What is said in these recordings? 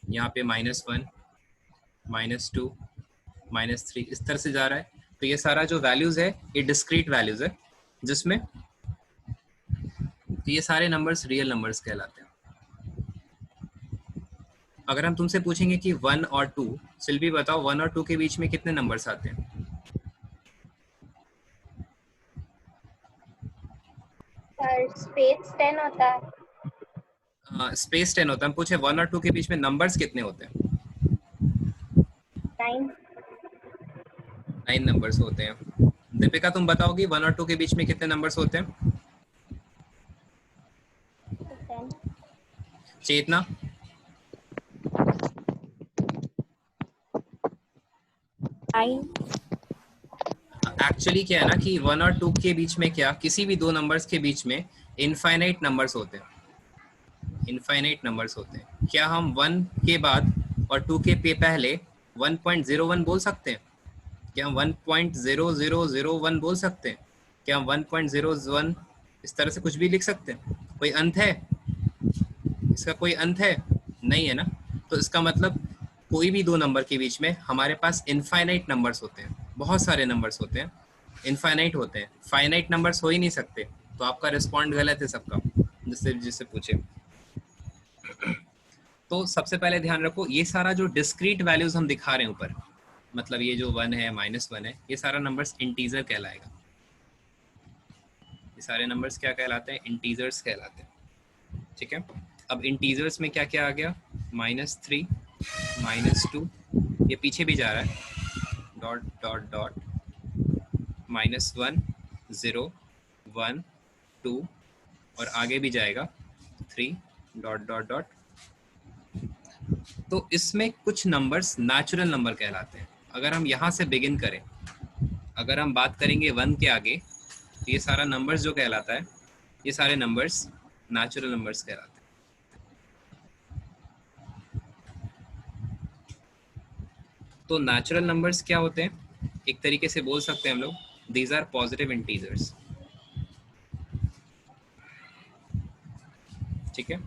यहाँ पे -1, -2, -3 इस तरह से जा रहा है। तो ये सारा जो वैल्यूज है ये डिस्क्रीट वैल्यूज है, जिसमें तो ये सारे नंबर्स रियल नंबर्स कहलाते हैं। अगर हम तुमसे पूछेंगे कि 1 और 2, सिल्वी बताओ 1 और 2 के बीच में कितने नंबर्स आते हैं? सर स्पेस 10 होता है। स्पेस 10 होता है। हम पूछे 1 और 2 के बीच में नंबर्स कितने होते हैं? 9। 9 नंबर्स होते हैं। दीपिका तुम बताओगी 1 और 2 के बीच में कितने नंबर्स होते हैं? 10। चेतना? एक्चुअली क्या है ना कि 1 और 2 के बीच में क्या, किसी भी दो नंबर्स के बीच में इनफाइनाइट नंबर्स होते हैं। इनफाइनाइट नंबर्स होते हैं। क्या हम 1 के बाद और 2 के पहले 1.01 बोल सकते हैं? क्या हम 1.0001 बोल सकते हैं? क्या हम 1.01 इस तरह से कुछ भी लिख सकते हैं? कोई अंत है इसका? कोई अंत है? नहीं है ना। तो इसका मतलब कोई भी दो नंबर के बीच में हमारे पास इनफाइनाइट नंबर्स होते हैं, बहुत सारे नंबर्स होते हैं, इनफाइनाइट होते हैं। फाइनाइट नंबर्स हो ही नहीं सकते। तो आपका रिस्पॉन्ड गलत है सबका, जिससे जिससे पूछे। तो सबसे पहले ध्यान रखो, ये सारा जो डिस्क्रीट वैल्यूज हम दिखा रहे हैं ऊपर, मतलब ये जो 1 है, -1 है, ये सारा नंबर्स इंटीजर कहलाएगा। ये सारे नंबर्स क्या कहलाते हैं? इंटीजर्स कहलाते हैं। ठीक है। अब इंटीजर्स में क्या क्या आ गया? -3, -2, ये पीछे भी जा रहा है, डॉट डॉट डॉट, -1, 0, 1, 2 और आगे भी जाएगा 3, डॉट डॉट डॉट। तो इसमें कुछ नंबर्स नेचुरल नंबर कहलाते हैं। अगर हम यहाँ से बिगिन करें, अगर हम बात करेंगे 1 के आगे, तो ये सारा नंबर्स जो कहलाता है, ये सारे नंबर्स नेचुरल नंबर्स कहलाते हैं। तो नेचुरल नंबर्स क्या होते हैं? एक तरीके से बोल सकते हैं हम लोग, दीज आर पॉजिटिव इंटीजर्स। ठीक है।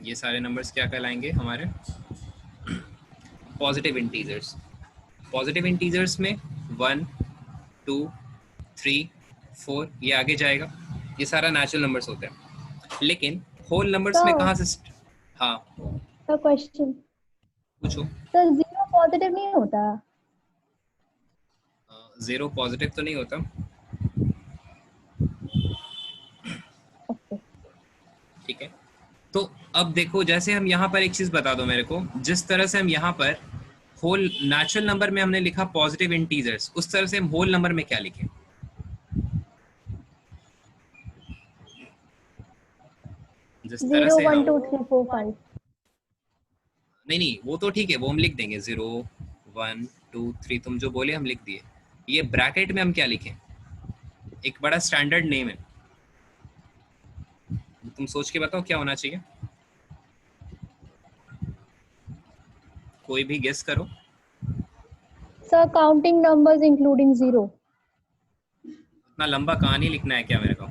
ये सारे नंबर्स क्या कहलाएंगे हमारे? Positive integers. पॉजिटिव इंटीजर्स में 1, 2, 3, 4 ये आगे जाएगा, ये सारा नेचुरल नंबर्स होते हैं। लेकिन होल नंबर्स में तो कहाँ से हाँ तो क्वेश्चन, पूछो। तो 0 पॉजिटिव नहीं होता? 0 पॉजिटिव तो नहीं होता। ओके। ठीक है। तो अब देखो, जैसे हम यहाँ पर एक चीज बता दो मेरे को, जिस तरह से हम यहाँ पर होल नेचुरल नंबर में हमने लिखा पॉजिटिव इंटीजर्स, उस तरह से हम होल नंबर में क्या लिखें? जिस तरह 0 से 1 हम 2 3 4 5। नहीं नहीं, वो तो ठीक है, वो हम लिख देंगे 0 1 2 3, तुम जो बोले हम लिख दिए। ये ब्रैकेट में हम क्या लिखें? एक बड़ा स्टैंडर्ड नेम है, तुम सोच के बताओ क्या होना चाहिए। कोई भी गेस करो। Sir counting numbers including 0। इतना लंबा कहानी लिखना है क्या मेरे को?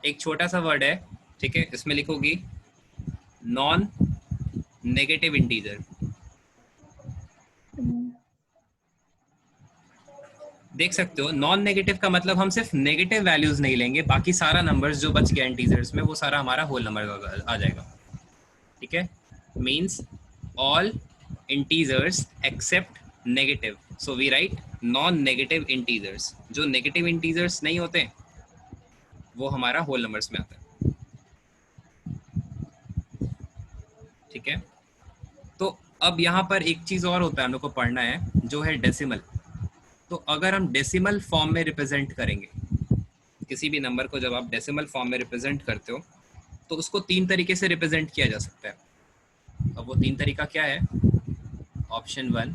एक छोटा सा वर्ड है, ठीक है, इसमें लिखोगी नॉन नेगेटिव इंटीजर। देख सकते हो, नॉन नेगेटिव का मतलब हम सिर्फ नेगेटिव वैल्यूज नहीं लेंगे, बाकी सारा नंबर्स जो बच गया इंटीजर्स में वो सारा हमारा होल नंबर आ जाएगा। ठीक है। Means all integers except negative. So we write non negative integers. जो नेगेटिव इंटीजर्स नहीं होते वो हमारा होल नंबर्स में आता है। ठीक है। तो अब यहाँ पर एक चीज और होता है हम लोग को पढ़ना है, जो है डेसिमल। तो अगर हम डेसिमल फॉर्म में रिप्रेजेंट करेंगे किसी भी नंबर को, जब आप डेसिमल फॉर्म में रिप्रेजेंट करते हो तो उसको 3 तरीके से रिप्रेजेंट किया जा सकता है। अब वो 3 तरीका क्या है? Option 1,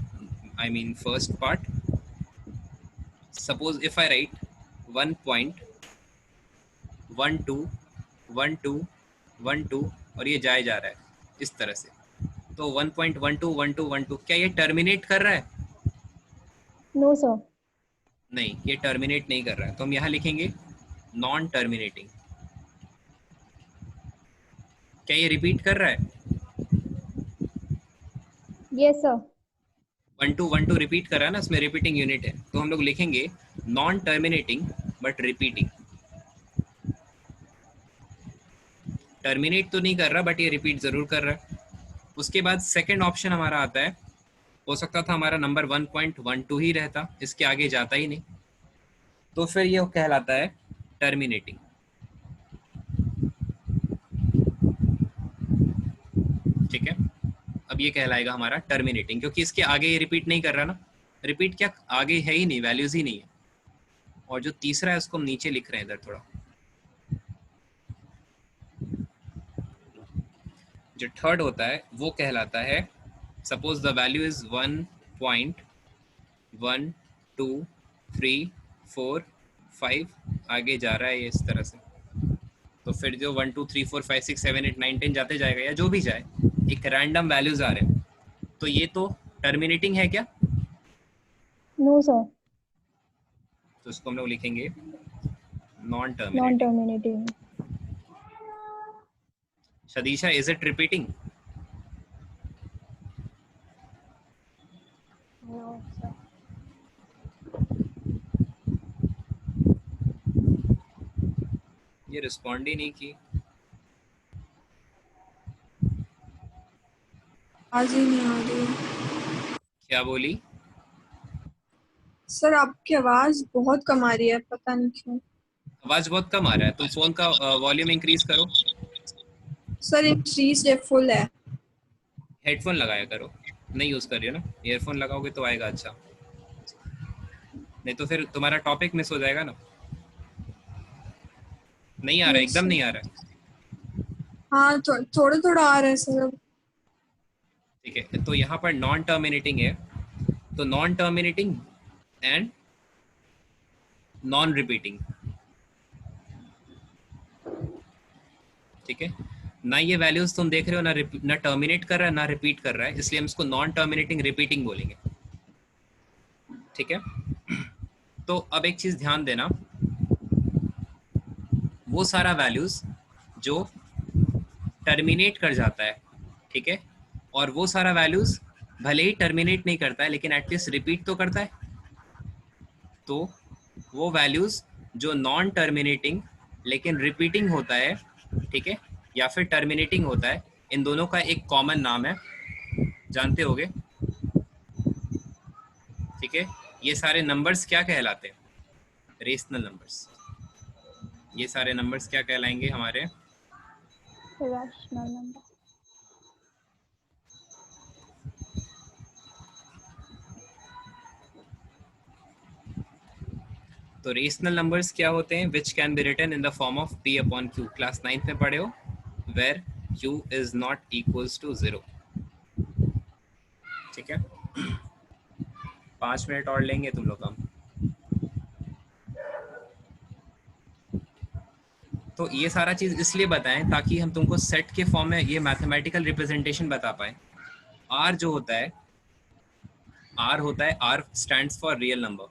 I mean first part, suppose if I right 1.121212 और ये जाए जा रहा है इस तरह से, तो 1.121212 क्या ये टर्मिनेट कर रहा है? No sir. नहीं, ये टर्मिनेट नहीं कर रहा है। तो हम यहाँ लिखेंगे नॉन टर्मिनेटिंग। क्या ये रिपीट कर रहा है? Yes, sir. 1 2 1 2 रिपीट कर रहा है ना, इसमें रिपीटिंग यूनिट है, तो हम लोग लिखेंगे non terminating but repeating. Terminate तो नहीं कर रहा बट ये रिपीट जरूर कर रहा है। उसके बाद सेकंड ऑप्शन हमारा आता है, हो सकता था हमारा नंबर 1.12 ही रहता, इसके आगे जाता ही नहीं, तो फिर ये कहलाता है टर्मिनेटिंग। ठीक है, अब ये कहलाएगा हमारा टर्मिनेटिंग, क्योंकि इसके आगे ये रिपीट नहीं कर रहा ना। रिपीट क्या, आगे है ही नहीं, वैल्यूज ही नहीं है। और जो तीसरा है उसको हम नीचे लिख रहे हैं इधर थोड़ा। जो थर्ड होता है वो कहलाता है, सपोज द वैल्यू इज 1.1 2 3 4 5, आगे जा रहा है ये इस तरह से, तो फिर जो 1 2 3 4 5 6 7 8 9 10 जाते जाएगा, या जो भी जाए, एक रैंडम वैल्यूज आ रहे हैं, तो ये तो टर्मिनेटिंग है क्या? No, sir. तो इसको हम लोग लिखेंगे non terminating. Non-terminating. Shadisha, is it repeating? No, sir. ये रिस्पॉन्ड ही नहीं की। आवाज ही नहीं आ रही है। क्या बोली? सर आपकी आवाज बहुत कम आ रही है, पता नहीं क्यों। आवाज बहुत कम आ रहा है, तुम फोन का वॉल्यूम इंक्रीज करो। सर इंक्रीज है, फुल है। हेडफोन लगाया करो, नहीं यूज कर रही हो ना, ईयरफोन लगाओगे तो आएगा अच्छा, नहीं तो फिर तुम्हारा टॉपिक मिस हो जाएगा ना। नहीं आ रहा है, एकदम नहीं आ रहा है। हाँ थोड़ा थोड़ा आ रहा है सर। ठीक है, तो यहाँ पर नॉन टर्मिनेटिंग है, तो non terminating and non repeating. ठीक है, ना ये वैल्यूज तुम देख रहे हो ना टर्मिनेट कर रहा है ना रिपीट कर रहा है, इसलिए हम इसको नॉन टर्मिनेटिंग रिपीटिंग बोलेंगे। ठीक है, तो अब एक चीज ध्यान देना, वो सारा वैल्यूज जो टर्मिनेट कर जाता है, ठीक है, और वो सारा वैल्यूज भले ही टर्मिनेट नहीं करता है लेकिन एटलीस्ट रिपीट तो करता है, तो वो वैल्यूज जो नॉन टर्मिनेटिंग लेकिन रिपीटिंग होता है, ठीक है, या फिर टर्मिनेटिंग होता है, इन दोनों का एक कॉमन नाम है, जानते होगे। ठीक है, ये सारे नंबर्स क्या कहलाते हैं? Rational numbers. ये सारे नंबर्स क्या कहलाएंगे हमारे? Rational number. तो रेशनल नंबर्स क्या होते हैं? Which can be written in the form of p upon q। Class 9th में पढ़े हो, where q is not equals to 0। ठीक है, 5 मिनट और लेंगे तुम लोग हम। तो ये सारा चीज इसलिए बताएं ताकि हम तुमको सेट के फॉर्म में ये मैथमेटिकल रिप्रेजेंटेशन बता पाए। आर जो होता है, आर होता है, R stands for real number.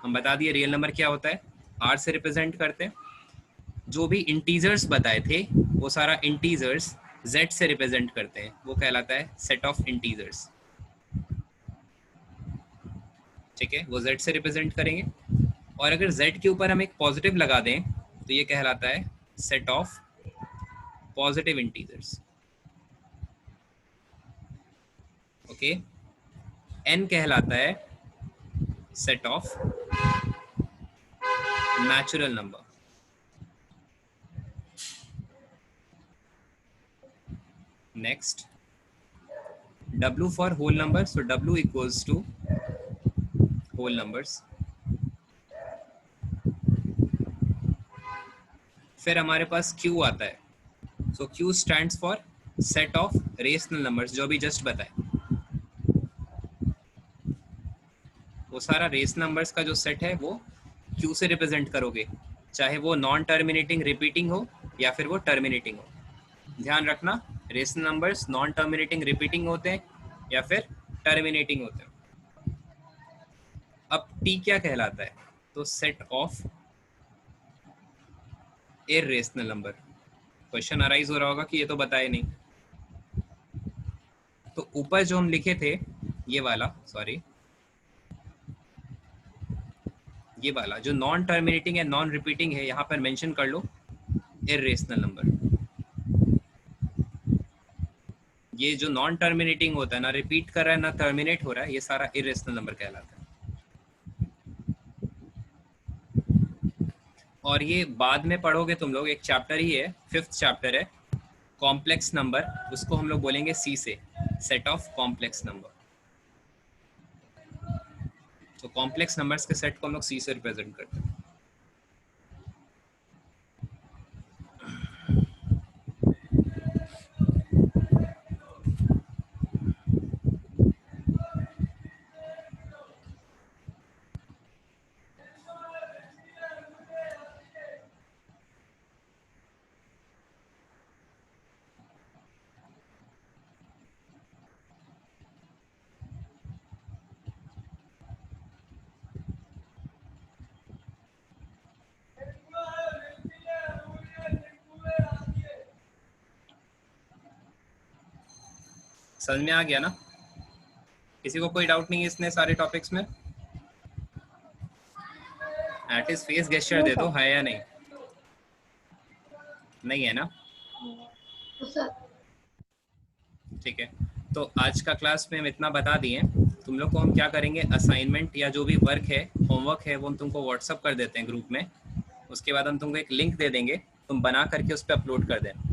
हम बता दिए रियल नंबर क्या होता है, आर से रिप्रेजेंट करते हैं। जो भी इंटीजर्स बताए थे वो सारा इंटीजर्स जेड से रिप्रेजेंट करते हैं, वो कहलाता है सेट ऑफ इंटीजर्स। ठीक है, वो जेड से रिप्रेजेंट करेंगे, और अगर जेड के ऊपर हम एक पॉजिटिव लगा दें तो ये कहलाता है set of positive integers. Okay, N कहलाता है set of natural number. Next, W for whole number, so W equals to whole numbers। फिर हमारे पास Q आता है, so Q stands for set of rational numbers, जो भी जस्ट बताए। वो सारा रेस नंबर्स का जो सेट है वो Q से रिप्रेजेंट करोगे, चाहे वो नॉन टर्मिनेटिंग रिपीटिंग हो या फिर वो टर्मिनेटिंग हो। ध्यान रखना, rational numbers non terminating repeating होते हैं या फिर टर्मिनेटिंग होते हैं। अब T क्या कहलाता है? तो set of irrational number. Question arise हो रहा होगा कि ये तो बताए नहीं। तो ऊपर जो हम लिखे थे ये वाला, सॉरी ये वाला जो नॉन टर्मिनेटिंग है नॉन रिपीटिंग है, यहाँ पर मेंशन कर लो इर्रेशनल नंबर। ये जो नॉन टर्मिनेटिंग होता है, ना रिपीट कर रहा है ना टर्मिनेट हो रहा है, ये सारा इर्रेशनल नंबर कहलाता है। और ये बाद में पढ़ोगे तुम लोग, एक चैप्टर ही है, 5th चैप्टर है कॉम्प्लेक्स नंबर, उसको हम लोग बोलेंगे सी से, सेट ऑफ कॉम्प्लेक्स नंबर। तो कॉम्प्लेक्स नंबर्स के सेट को हम लोग सी से रिप्रेजेंट करते हैं। समझ में आ गया ना? किसी को कोई डाउट नहीं है इसने सारे टॉपिक्स में? एटलीस्ट फेस गेस्चर दे दो, है या नहीं? नहीं है ना? ठीक है, तो आज का क्लास में हम इतना बता दिए। तुम लोग को हम क्या करेंगे, असाइनमेंट या जो भी वर्क है, होमवर्क है, वो हम तुमको व्हाट्सअप कर देते हैं ग्रुप में। उसके बाद हम तुमको एक लिंक दे देंगे, तुम बना करके उस पर अपलोड कर देना।